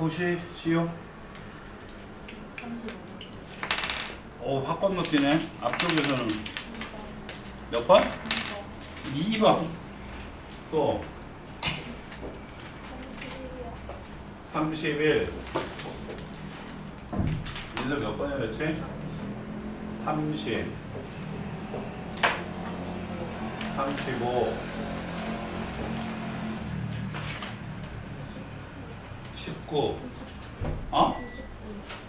보시지요. 35. 확 건너뛰네. 앞쪽에서는 몇 번? 2번. 또 31이요. 31. 여기서 몇 번이었지? 30. 35. 19.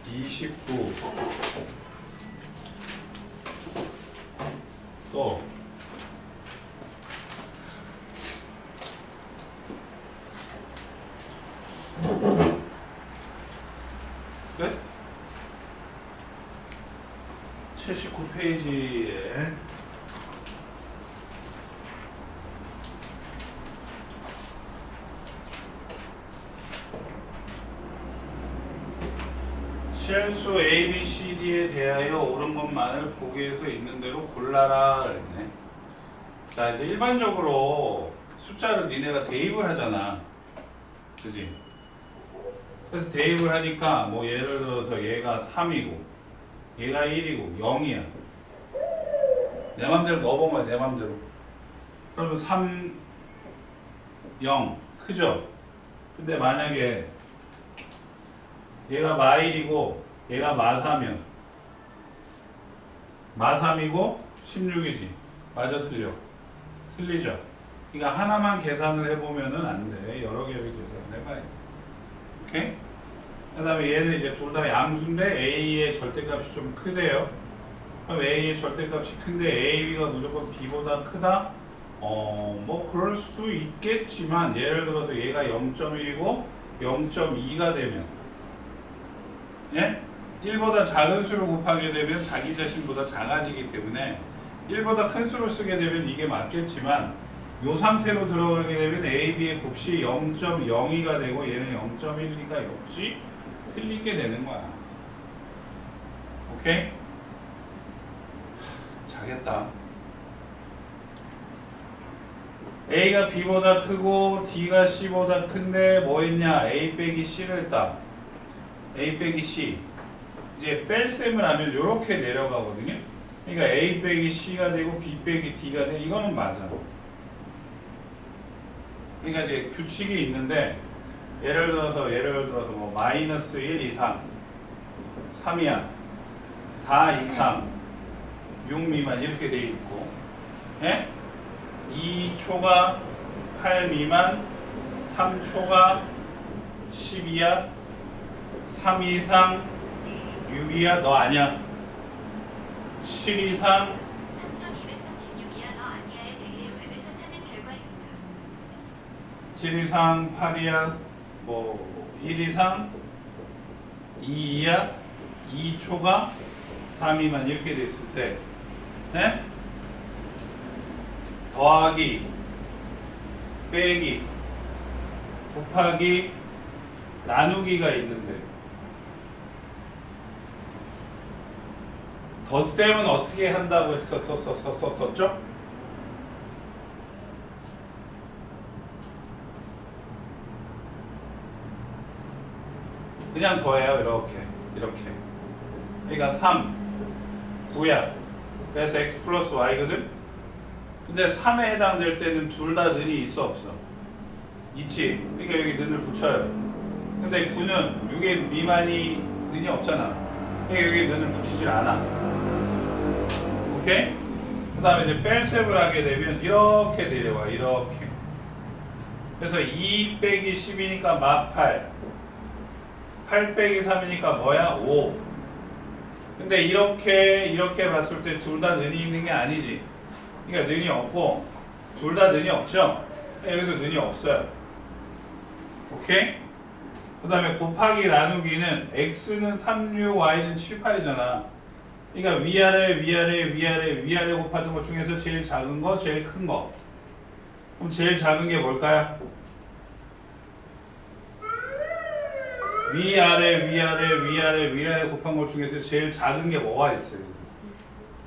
29. 또 끝? 79페이지에 실수 A, B, C, D에 대하여 옳은 것만을 보기에서 있는 대로 골라라 그랬네. 자, 이제 일반적으로 숫자를 니네가 대입을 하잖아. 그지? 그래서 대입을 하니까 뭐 예를 들어서 얘가 3이고 얘가 1이고 0이야. 내 맘대로 넣어보면 내 맘대로. 그러면 3, 0 크죠? 근데 만약에 얘가 마1이고 얘가 마3이면 마3이고 16이지. 맞아 틀려? 틀리죠? 그러니까 하나만 계산을 해보면은 안 돼. 여러 개를 계산을 해봐야 돼. 오케이? 그 다음에 얘는 이제 둘 다 양수인데 A의 절대값이 좀 크대요. 그럼 A의 절대값이 큰데 AB가 무조건 B보다 크다? 뭐 그럴 수도 있겠지만 예를 들어서 얘가 0.1이고 0.2가 되면 예? 1보다 작은 수를 곱하게 되면 자기 자신보다 작아지기 때문에 1보다 큰 수를 쓰게 되면 이게 맞겠지만 이 상태로 들어가게 되면 A, B의 곱이 0.02가 되고 얘는 0.12가 역시 틀리게 되는 거야. 오케이? 자겠다. A가 B보다 크고 D가 C보다 큰데 뭐 했냐? A 빼기 C를 했다. A 빼기 C. 이제 뺄셈을 하면 이렇게 내려가거든요. 그러니까 A 빼기 C가 되고 B 빼기 D가 돼. 이거는 맞아. 그러니까 이제 규칙이 있는데 예를 들어서 뭐 마이너스 1 이상 3이야 4 이상 6 미만 이렇게 돼 있고 예? 2초가 8 미만 3초가 10이야 3 이상 6이야 너 아니야 7 이상 3236이야 너 아니야에 대해 웹에서 찾은 결과입니다. 7 이상 8이야 뭐 1 이상 2이야 2초가 3 미만 이렇게 됐을 때 네? 더하기 빼기 곱하기 나누기가 있는데 덧셈은 어떻게 한다고 했었죠? 그냥 더해요. 이렇게 그러니까 3 9야 그래서 x 플러스 y거든. 근데 3에 해당될 때는 둘 다 는이 있어 없어? 있지. 그러니까 여기 는을 붙여요. 근데 9는 6의 미만이 는이 없잖아. 그러니까 여기 는을 붙이질 않아. 오케이? 그 다음에 이제 뺄셈을 하게 되면 이렇게 내려와. 이렇게. 그래서 2 빼기 10이니까 마 8 8 빼기 3이니까 뭐야? 5. 근데 이렇게 봤을 때 둘 다 는이 있는 게 아니지. 그러니까 는이 없고 둘 다 는이 없죠? 여기도 는이 없어요. 오케이? 그 다음에 곱하기 나누기는 x는 36, y는 7, 8이잖아. 그러니까 위아래 곱하는 것 중에서 제일 작은 거, 제일 큰 거. 그럼 제일 작은 게 뭘까요? 위아래 곱한 것 중에서 제일 작은 게 뭐가 있어요?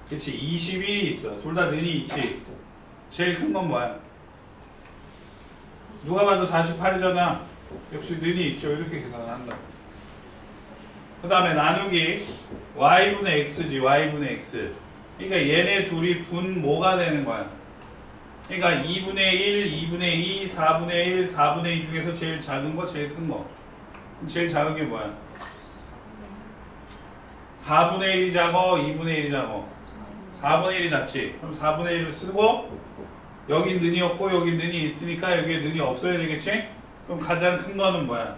그치? 21이 있어. 둘 다 는이 있지. 제일 큰 건 뭐야? 누가 봐도 48이잖아. 역시 는이 있죠. 이렇게 계산을 한다. 그 다음에 나누기 y분의 x지. y분의 x. 그러니까 얘네 둘이 분 뭐가 되는 거야? 그러니까 2분의 1, 2분의 2, 4분의 1, 4분의 2 중에서 제일 작은 거, 제일 큰 거. 제일 작은 게 뭐야? 4분의 1이 작어, 2분의 1이 작어. 4분의 1이 작지. 그럼 4분의 1을 쓰고 여긴 는이 없고 여긴 는이 있으니까 여기에 는이 없어야 되겠지? 그럼 가장 큰 거는 뭐야?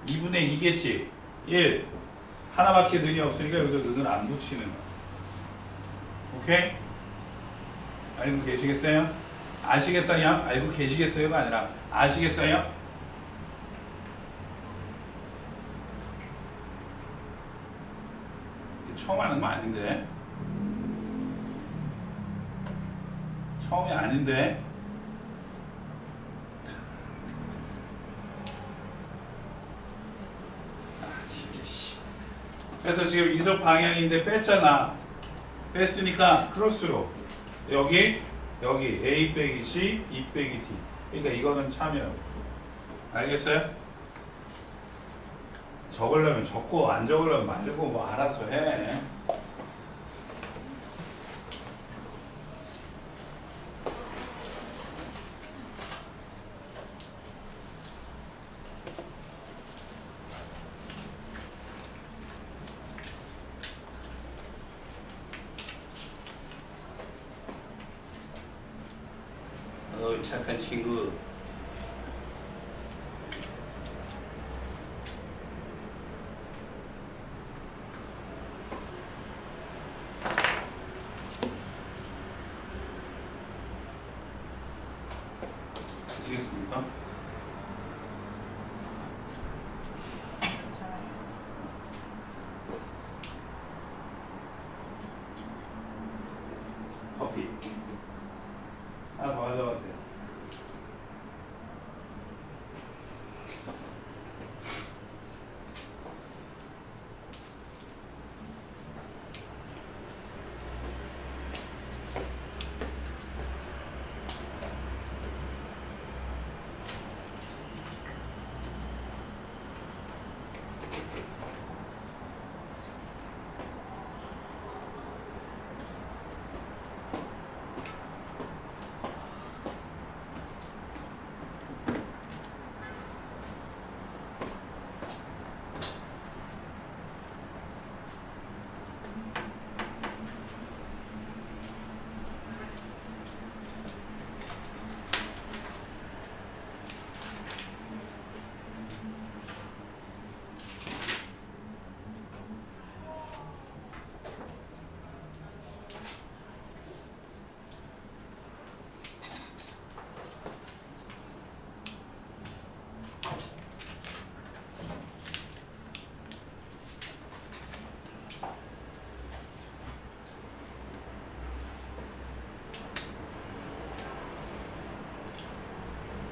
2분의 2겠지? 1. 하나밖에 는이 없으니까 여기서 는을 안 붙이는 거야. 오케이? 알고 계시겠어요? 아시겠어요? 알고 계시겠어요가 아니라 아시겠어요? 처음 하는 거 아닌데? 처음이 아닌데? 아 진짜 씨. 그래서 지금 이속 방향인데 뺐잖아. 뺐으니까 크로스로 여기 A 빼기 C, E 빼기 D. 그러니까 이거는 참여. 알겠어요? 적으려면 적고 안 적으려면 말고 뭐 알아서 해. 착한 친구. 아시겠습니까? 커피. 하나 더 가져가도 돼요.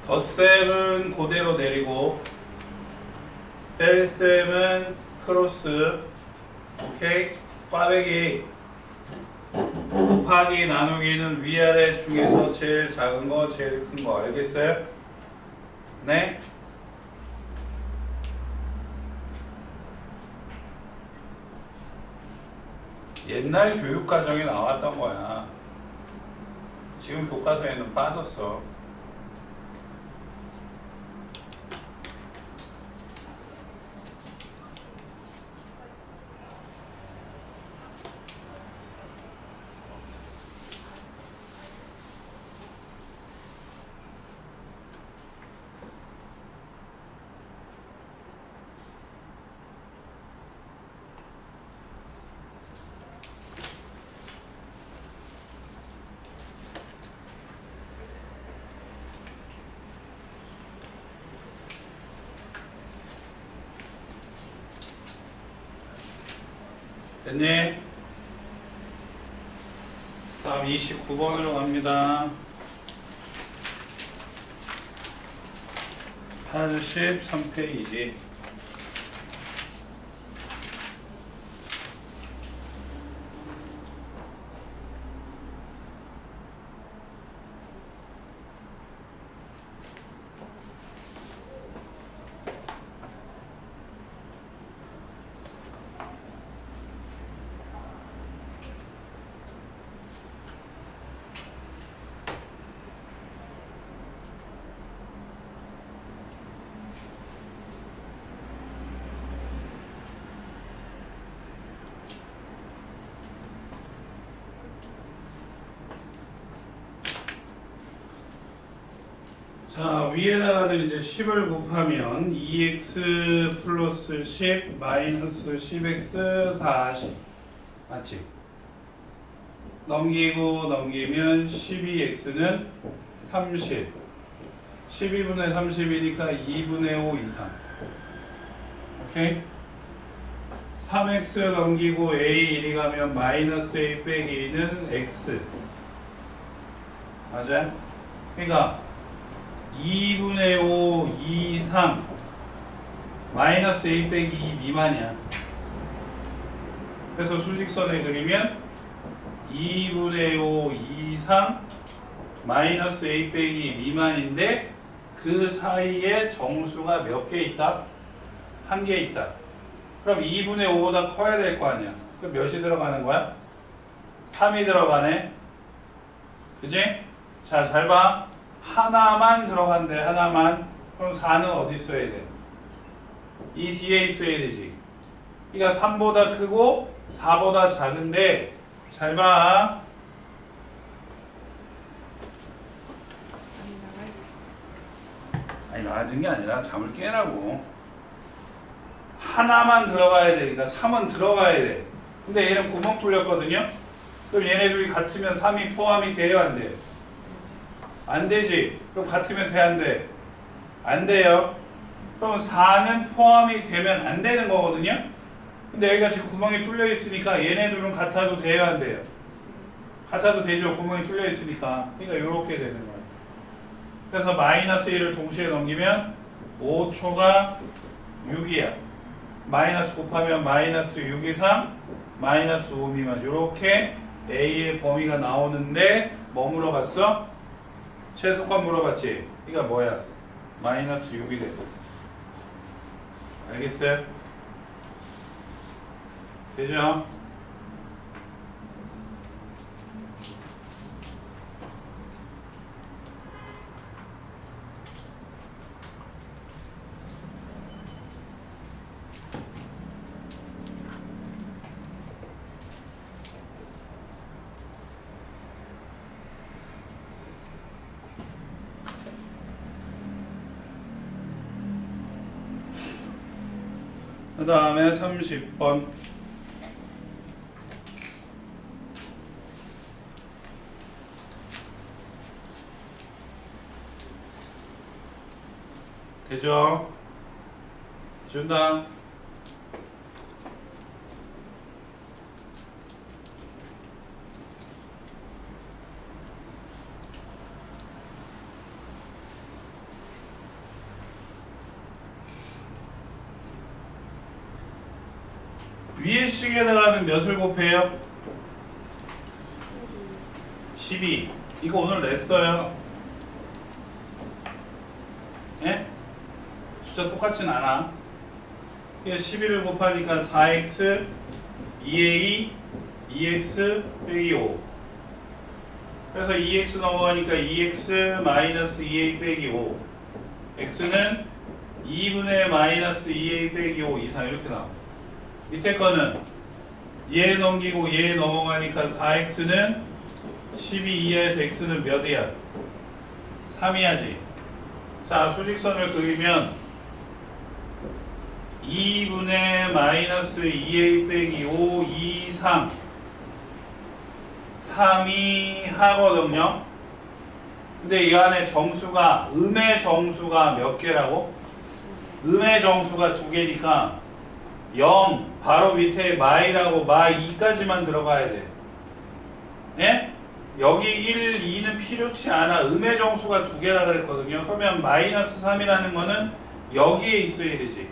덧셈은 그대로 내리고 뺄셈은 크로스. 오케이? 꽈배기 곱하기 나누기는 위아래 중에서 제일 작은 거 제일 큰 거. 알겠어요? 네? 옛날 교육과정에 나왔던 거야. 지금 교과서에는 빠졌어. 됐니? 다음 29번으로 갑니다. 83페이지. 자, 위에다가는 이제 10을 곱하면 2x 플러스 10 마이너스 10x 40 맞지? 넘기면 12x는 30 12분의 30이니까 2분의 5 이상 오케이? 3x 넘기고 a 1이 가면 마이너스 a 빼기 2는 x 맞아요? 그러니까 2분의 5 이상 마이너스 a 빼기 2 미만이야. 그래서 수직선에 그리면 2분의 5 이상 마이너스 a 빼기 2 미만인데 그 사이에 정수가 몇 개 있다? 한 개 있다. 그럼 2분의 5보다 커야 될 거 아니야. 그럼 몇이 들어가는 거야? 3이 들어가네. 그지? 자, 잘 봐. 하나만 들어간대. 하나만. 그럼 4는 어디 있어야 돼? 이 뒤에 있어야 되지. 그러니까 3보다 크고 4보다 작은데 잘 봐. 아니 나아진 게 아니라 잠을 깨라고. 하나만 들어가야 되니까 3은 들어가야 돼. 근데 얘는 구멍 뚫렸거든요. 그럼 얘네 둘이 같으면 3이 포함이 돼요, 안 돼요? 안 되지. 그럼 같으면 돼, 안 돼? 안 돼요. 그럼 4는 포함이 되면 안 되는 거거든요. 근데 여기가 지금 구멍이 뚫려 있으니까 얘네 둘은 같아도 돼요, 안 돼요? 같아도 되죠. 구멍이 뚫려 있으니까. 그러니까 이렇게 되는 거예요. 그래서 마이너스 1을 동시에 넘기면 5초가 6이야. 마이너스 곱하면 마이너스 6 이상 마이너스 5 미만. 이렇게 A의 범위가 나오는데 뭐 물어봤어? 최소값 물어봤지? 이거 뭐야? 마이너스 6이 돼. 알겠어요? 되죠? 그 다음에 30번 되죠? 준다. 위에 식에다가는 몇을 곱해요? 12. 이거 오늘 냈어요. 예? 숫자 똑같진 않아. 11을 곱하니까 4x 2a 2x 빼기 5. 그래서 2x 넘어가니까 2x 마이너스 2a 빼기 5. x는 2분의 마이너스 2a 빼기 5 이상 이렇게 나와. 밑에 거는 얘 넘기고 얘 넘어가니까 4x는 12 이하에서 x는 몇이야? 3이야지. 자, 수직선을 그리면 2분의 마이너스 2a 빼기 5 이상 3이 하거든요. 근데 이 안에 정수가 음의 정수가 몇 개라고? 음의 정수가 2개니까 0 바로 밑에 마이라고 마 2까지만 들어가야 돼. 예? 여기 1, 2는 필요치 않아. 음의 정수가 2개라 그랬거든요. 그러면 마이너스 3이라는 거는 여기에 있어야 되지.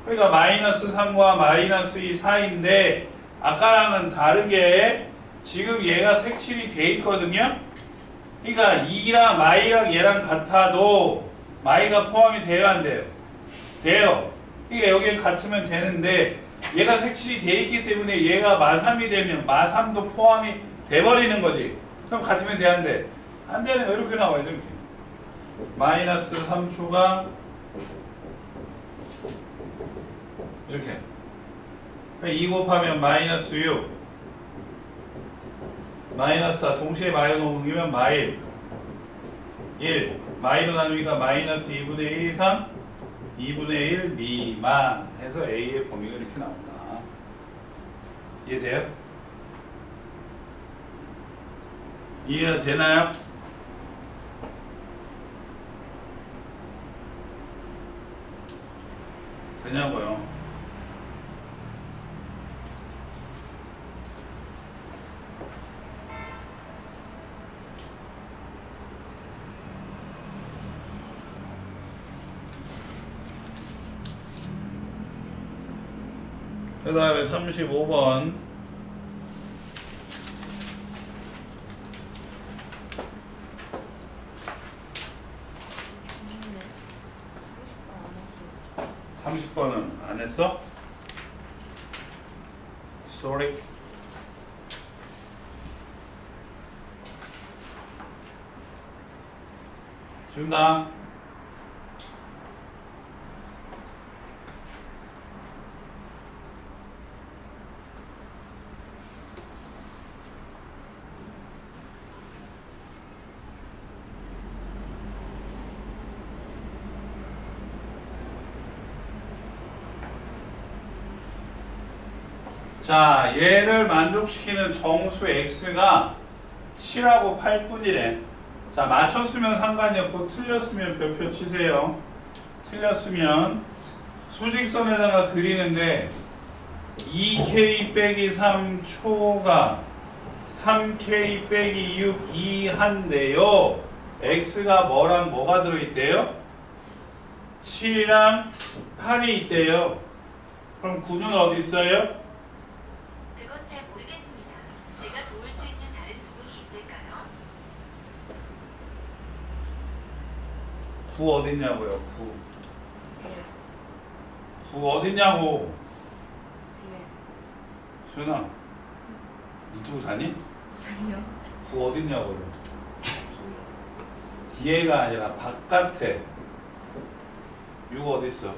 그러니까 마이너스 3과 마이너스 2 사이인데 아까랑은 다르게 지금 얘가 색칠이 돼 있거든요. 그러니까 2랑 마이랑 얘랑 같아도 마이가 포함이 돼야 안 돼요? 돼요. 그러니까 여기에 같으면 되는데 얘가 색칠이 돼 있기 때문에 얘가 마3이 되면 마3도 포함이 돼버리는 거지. 그럼 같으면 돼, 안 돼? 안 되는 이렇게 나와요. 이렇게. 마이너스 3초가 이렇게. 2 곱하면 마이너스 6 마이너스 4 동시에 마이너스 넘기면 마일 1 y로 나누니까 마이너스 2분의 1 이상 2분의 1 미만 해서 a의 범위가 이렇게 나온다. 이해돼요? 이해가 되나요? 되냐고요? 그 다음에 35번 네. 30번은 안 했어? Sorry. 준다. 자, 얘를 만족시키는 정수 x가 7하고 8분이래. 자, 맞췄으면 상관이 없고 틀렸으면 별표 치세요. 틀렸으면 수직선에다가 그리는데 2k 빼기 3초가 3k 빼기 6 2한데요. x가 뭐랑 뭐가 들어있대요? 7이랑 8이 있대요. 그럼 9는 어디 있어요? 그건 잘 모르겠습니다. 제가 도울 수 있는 다른 부분이 있을까요? 9 어딨냐고요? 9. 예. 9 어딨냐고. 예. 수연아, 이쪽으로 가니? 아니요. 9 어딨냐고요. 뒤에. 뒤에가 아니라 바깥에. 6 어딨어?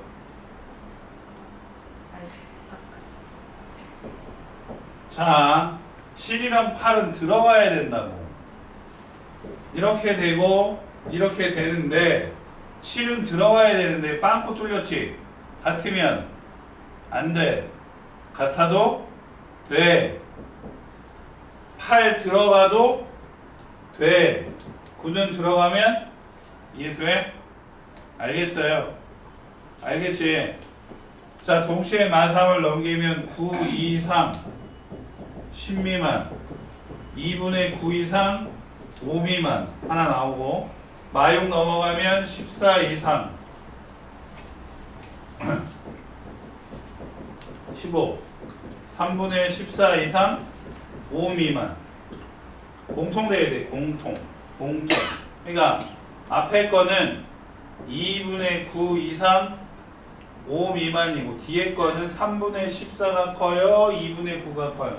아니, 아까. 자, 7이랑 8은 들어가야 된다고. 이렇게 되고 이렇게 되는데 7은 들어가야 되는데 빵꾸 뚫렸지? 같으면 안 돼. 같아도 돼. 8 들어가도 돼. 9는 들어가면 이해돼? 알겠어요? 알겠지? 자, 동시에 마3을 넘기면 9 이상 10 미만 2분의 9 이상 5 미만 하나 나오고 마6 넘어가면 14 이상 15 3분의 14 이상 5 미만 공통돼야 돼. 공통 그러니까 앞에 거는 2분의 9 이상 5 미만이고 뒤에 거는 3분의 14가 커요? 2분의 9가 커요?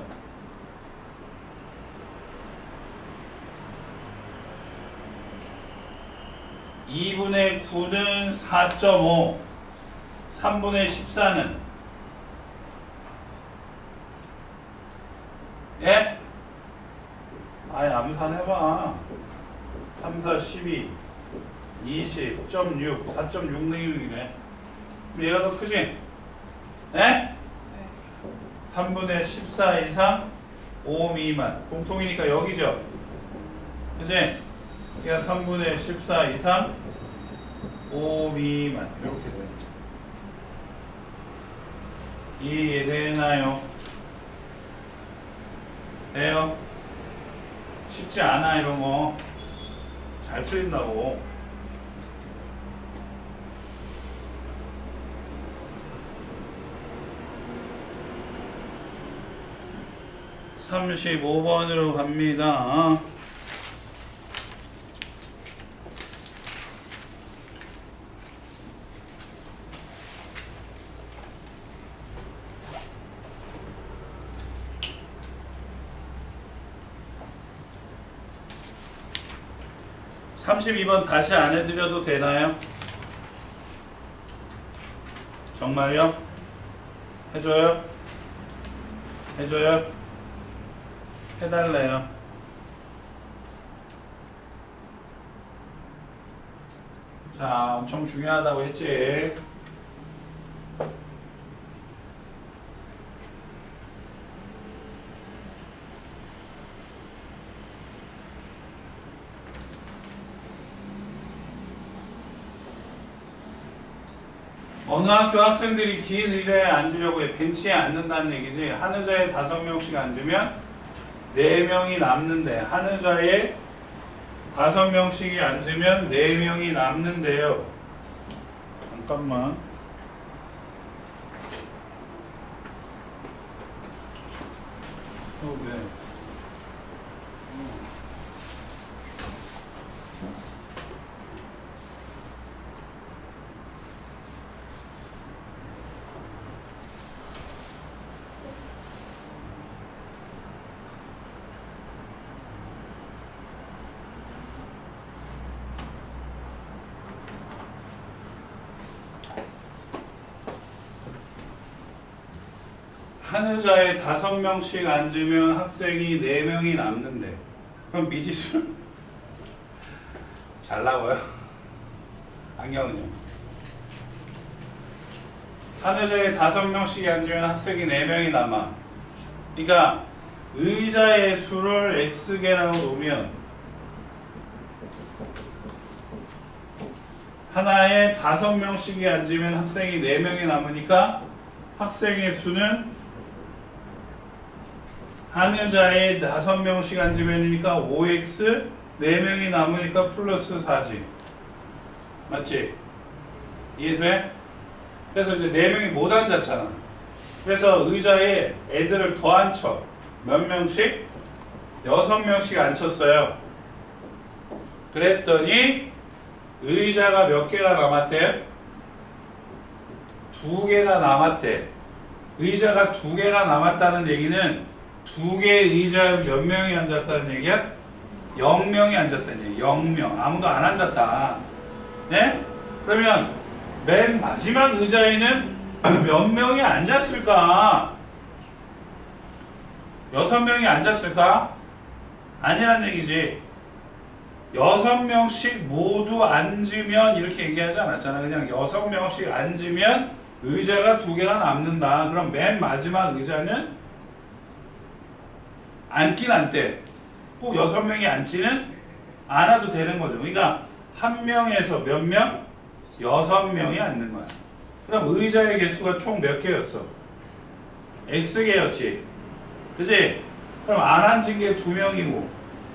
2분의 9는 4.5 3분의 14는 예? 아니 암산 해봐 3, 4, 12 20.6 4.666이네 얘가 더 크지? 예? 네. 3분의 14 이상 5 미만 공통이니까 여기죠 그치? 얘가 3분의 14 이상 5 미만 이렇게 돼요 이해되나요? 돼요? 쉽지 않아 이런 거 잘 틀린다고 35번으로 갑니다. (32번) 다시 안 해드려도 되나요? 정말요? 해줘요? 해줘요? 해달래요. 자, 엄청 중요하다고 했지. 어느 학교 학생들이 긴 의자에 앉으려고 해. 벤치에 앉는다는 얘기지. 한 의자에 5명씩 앉으면 4명이 남는데, 한 의자에 5명씩이 앉으면 4명이 남는데요. 잠깐만. 왜? 한 의자에 5명씩 앉으면 학생이 4명이 남는데, 그럼 미지수 잘 나와요. 안경은요? 한 의자에 5명씩 앉으면 학생이 4명이 남아. 그러니까 의자의 수를 x개라고 놓으면 하나에 5명씩이 앉으면 학생이 4명이 남으니까 학생의 수는 한 의자에 5명씩 앉으면이니까 5x, 4명이 남으니까 플러스 4지. 맞지? 이해돼? 그래서 이제 4명이 못 앉았잖아. 그래서 의자에 애들을 더 앉혀. 몇 명씩? 6명씩 앉혔어요. 그랬더니 의자가 몇 개가 남았대? 2개가 남았대. 의자가 2개가 남았다는 얘기는 2개의 의자에 몇 명이 앉았다는 얘기야? 0명이 앉았다는 얘기야. 0명. 아무도 안 앉았다. 네? 그러면 맨 마지막 의자에는 몇 명이 앉았을까? 6명이 앉았을까? 아니란 얘기지. 6명씩 모두 앉으면 이렇게 얘기하지 않았잖아. 그냥 6명씩 앉으면 의자가 2개가 남는다. 그럼 맨 마지막 의자는 앉긴 앉대. 꼭 6명이 앉지는 않아도 되는 거죠. 그러니까 한 명에서 몇 명? 6명이 앉는 거야. 그럼 의자의 개수가 총 몇 개였어? X개였지. 그지? 그럼 안 앉은 게 2명이고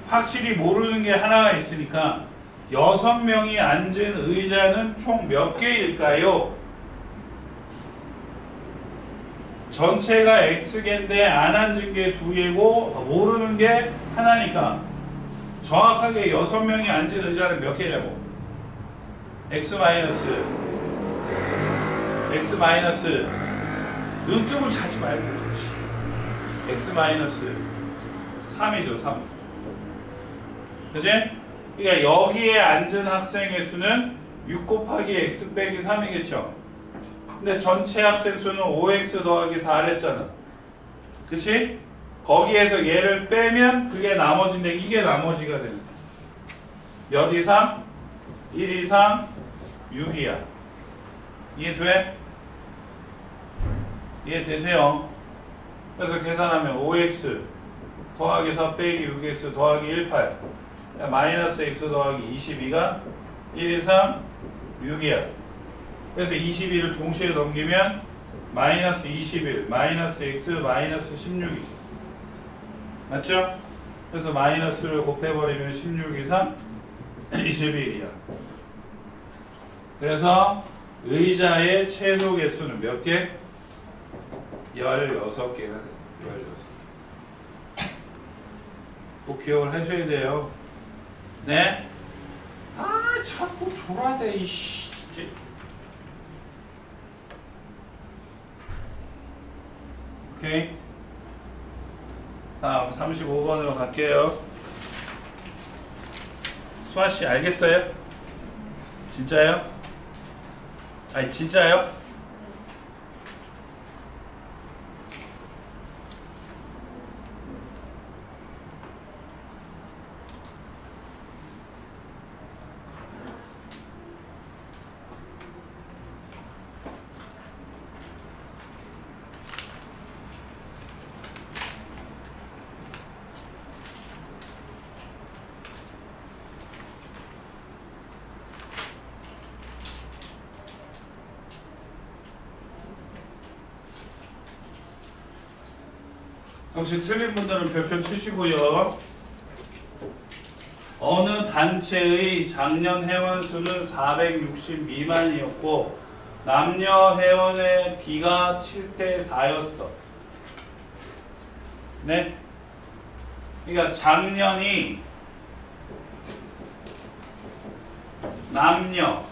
확실히 모르는 게 하나가 있으니까 6명이 앉은 의자는 총 몇 개일까요? 전체가 X개인데 안 앉은 게 2개고 모르는 게 하나니까 정확하게 6명이 앉은 의자는 몇 개냐고? X 눈 뜨고 자지 말고 X 3이죠. 3. 그치? 그러니까 여기에 앉은 학생의 수는 6 곱하기 X 빼기 3이겠죠. 근데 전체 학생 수는 5x 더하기 4랬잖아. 그치? 거기에서 얘를 빼면 그게 나머지인데 이게 나머지가 되는 거야. 몇 이상? 1 이상 6이야. 이해돼? 이해되세요? 그래서 계산하면 5x 더하기 4 빼기 6x 더하기 1, 8 마이너스 x 더하기 22가 1 이상 6이야. 그래서 22를 동시에 넘기면 마이너스 21, 마이너스 x, 마이너스 16이지. 맞죠? 그래서 마이너스를 곱해버리면 16 이상 21이야. 그래서 의자의 최소 개수는 몇 개? 16개가 돼요. 16개. 꼭 기억을 하셔야 돼요. 네? 아, 자꾸 졸아대, 이씨. 오케이. 다음 35번으로 갈게요. 수아씨 알겠어요? 진짜요? 아니 진짜요? 혹시 틀린 분들은 별표 치시고요. 어느 단체의 작년 회원 수는 460 미만이었고 남녀 회원의 비가 7대 4였어. 네? 그러니까 작년이 남녀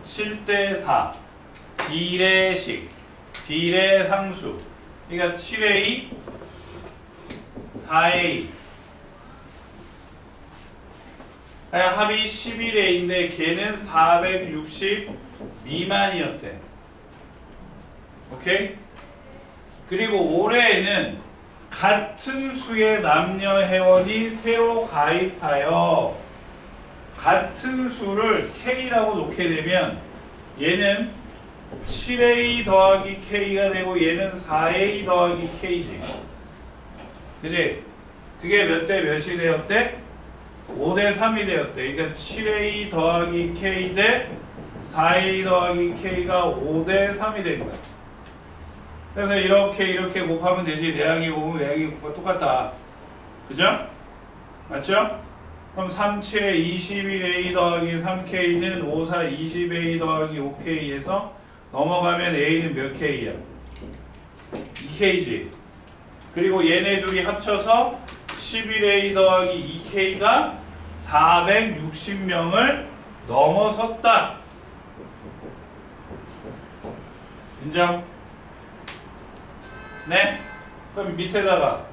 7대 4 비례식 비례상수 그러니까 7A 4A 합이 11A인데 걔는 460 미만이었대. 오케이? 그리고 올해에는 같은 수의 남녀 회원이 새로 가입하여 같은 수를 K라고 놓게 되면 얘는 7A 더하기 K가 되고 얘는 4A 더하기 K지. 그지? 그게 몇 대 몇이 되었대? 5대 3이 되었대. 그러니까 7A 더하기 K 대 4A 더하기 K가 5대 3이 된 거야. 그래서 이렇게 곱하면 되지. 내항이 곱하면 외항이 곱하면 똑같다. 그죠? 맞죠? 그럼 3, 7에 21A 더하기 3K는 5, 4, 20A 더하기 5K에서 넘어가면 A는 몇 K야? 2K지. 그리고 얘네 둘이 합쳐서 11A 더하기 2K가 460명을 넘어섰다. 인정? 네? 그럼 밑에다가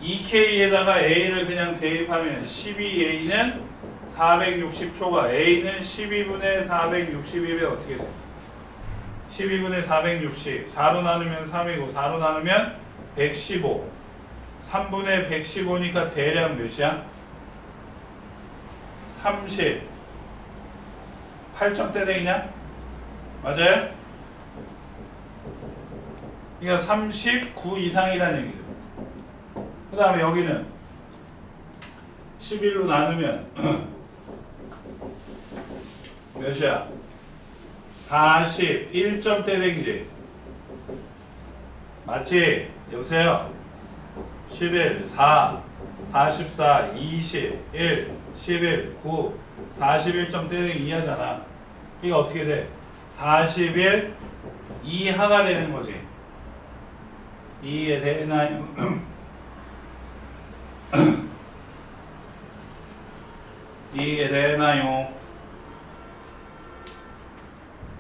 2K에다가 A를 그냥 대입하면 12A는 460초가 A는 12분의 460이면 어떻게 돼? 12분의 460 4로 나누면 3이고 4로 나누면 115 3분의 115니까 대략 몇이야? 30 8점대 되냐? 맞아요? 그러니까 39 이상이라는 얘기죠. 그 다음에 여기는 11로 나누면 몇이야? 41점대 되기지. 맞지? 여보세요? 11, 4, 44, 21, 11, 9, 41점 떼기 이하잖아. 이게 어떻게 돼? 41 이하가 되는 거지. 이해되나요? 이해되나요?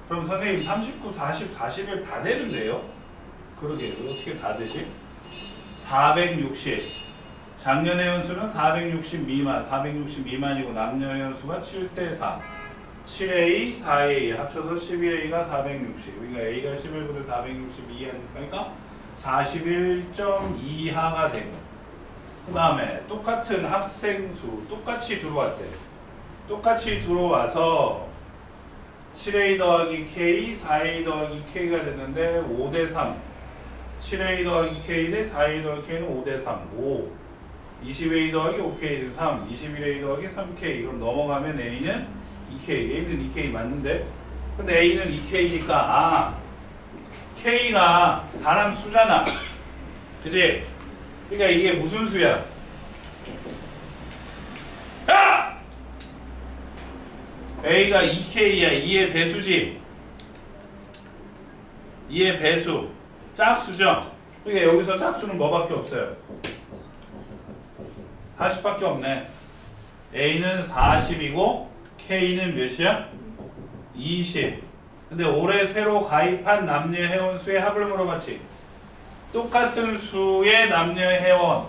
그럼 선생님 39, 40, 41 다 되는데요? 그러게 어떻게 다 되지? 460 작년 회원수는 460 미만 460 미만이고 남녀 회원수가 7대 4 7A 4A 합쳐서 11A가 460 그러니까 A가 11분의 462 하니까 41.2하가 되고 그 다음에 똑같은 학생수 똑같이 들어왔대. 똑같이 들어와서 7A 더하기 K 4A 더하기 K가 됐는데 5대 3 7A 더하기 K 대 4A 더하기 K는 5대 3 5 20A 더하기 5K는 3 21A 더하기 3K 그럼 넘어가면 A는 2K A는 2K 맞는데 근데 A는 2K니까 아 K가 사람 수잖아 그치? 그러니까 이게 무슨 수야? 야! A가 2K야 2의 배수지 2의 배수 짝수죠? 그러니까 여기서 짝수는 뭐밖에 없어요? 40밖에 없네. A는 40이고 K는 몇이야? 20. 근데 올해 새로 가입한 남녀 회원 수의 합을 물어봤지. 똑같은 수의 남녀 회원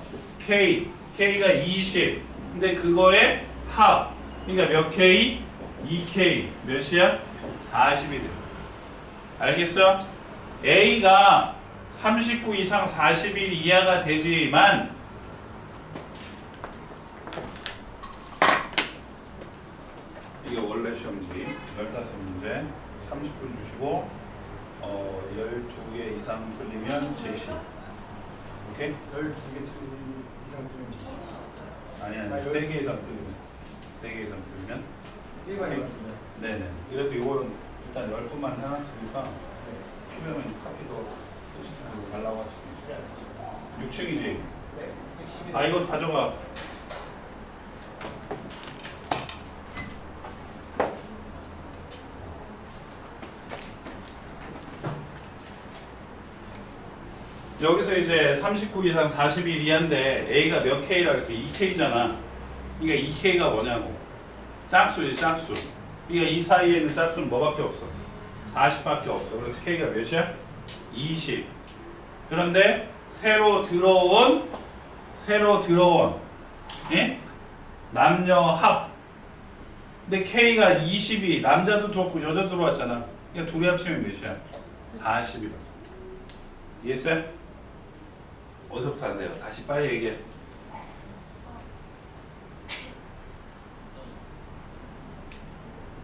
K가 20. 근데 그거의 합. 그러니까 몇 K? 2K. 몇이야? 40이 돼. 알겠어? A가 39 이상 41 이하가 되지만 이게 원래 시험지 15문제 30분 주시고 12개 이상 틀리면 제시. 오케이? 12개 이상 틀리면 아니 3개 이상 틀리면 3개 이상 틀리면 1번이 맞으면 네네. 그래서 이거는 일단 10분만 해놨으니까 필요하면 카피도 달라고 하시 6층이지? 아 이거 가져가. 여기서 이제 39 이상 40일 이하인데 A가 몇 K라 그랬어? 2K잖아. 그러니까 2K가 뭐냐고. 짝수지 짝수. 그러니까 이 사이에 있는 짝수는 뭐밖에 없어? 40밖에 없어. 그래서 K가 몇이야? 20. 그런데 새로 들어온 예? 남녀 합. 근데 K가 20이 남자도 들어왔고 여자도 들어왔잖아. 그러니까 둘이 합치면 몇이야? 40이라. 이해했어요? 어디서부터 안 돼요? 다시 빨리 얘기해.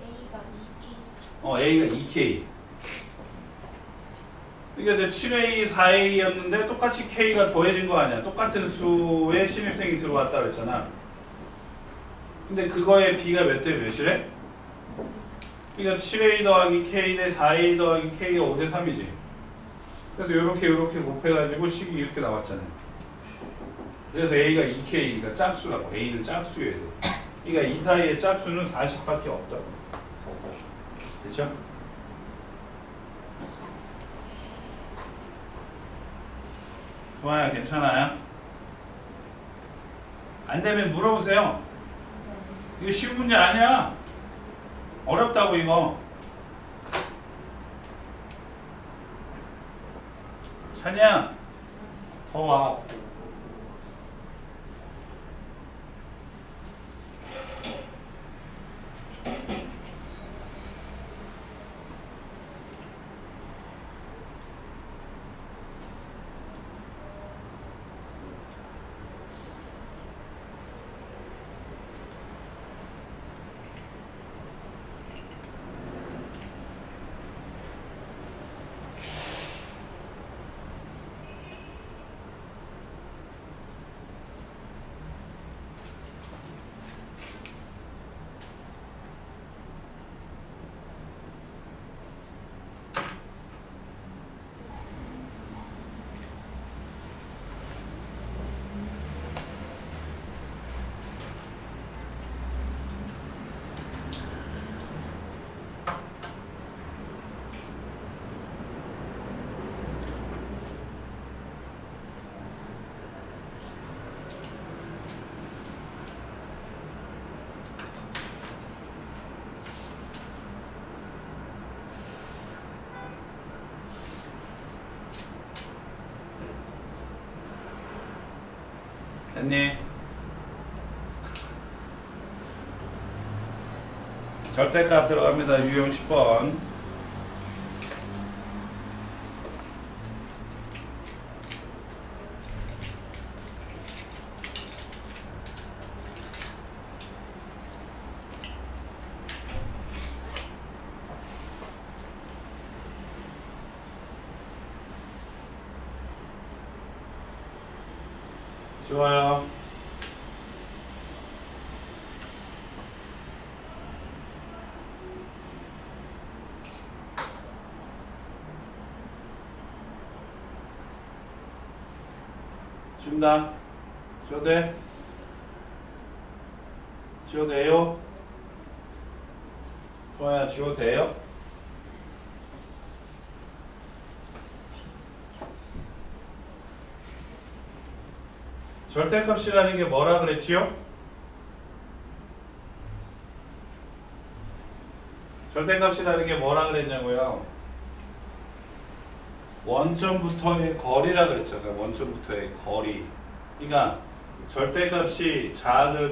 A가 2K. A가 2K. 그러니까 이제 7A, 4A였는데 똑같이 K가 더해진 거 아니야. 똑같은 수의 신입생이 들어왔다 그랬잖아. 근데 그거의 B가 몇 대 몇이래? 그러니까 7A 더하기 K 대 4A 더하기 K가 5대 3이지. 그래서 이렇게 곱해가지고 식이 이렇게 나왔잖아요. 그래서 A가 2K니까 짝수라고. A는 짝수여야 돼. 그러니까 이 사이의 짝수는 40밖에 없다고. 그렇죠? 좋아요. 괜찮아요? 안 되면 물어보세요. 이거 쉬운 문제 아니야. 어렵다고 이거. 찬이야, 더 와. 됐니? 절대값 들어갑니다. 유형 10번. 좋아요. 준다. 지워도 돼? 지워도 돼요? 좋아요. 지워도 돼요? 절대값이라는 게 뭐라 그랬지요? 절대값이라는 게 뭐라 그랬냐고요? 원점부터의 거리라 그랬잖아요. 원점부터의 거리. 그러니까 절대값이 자급이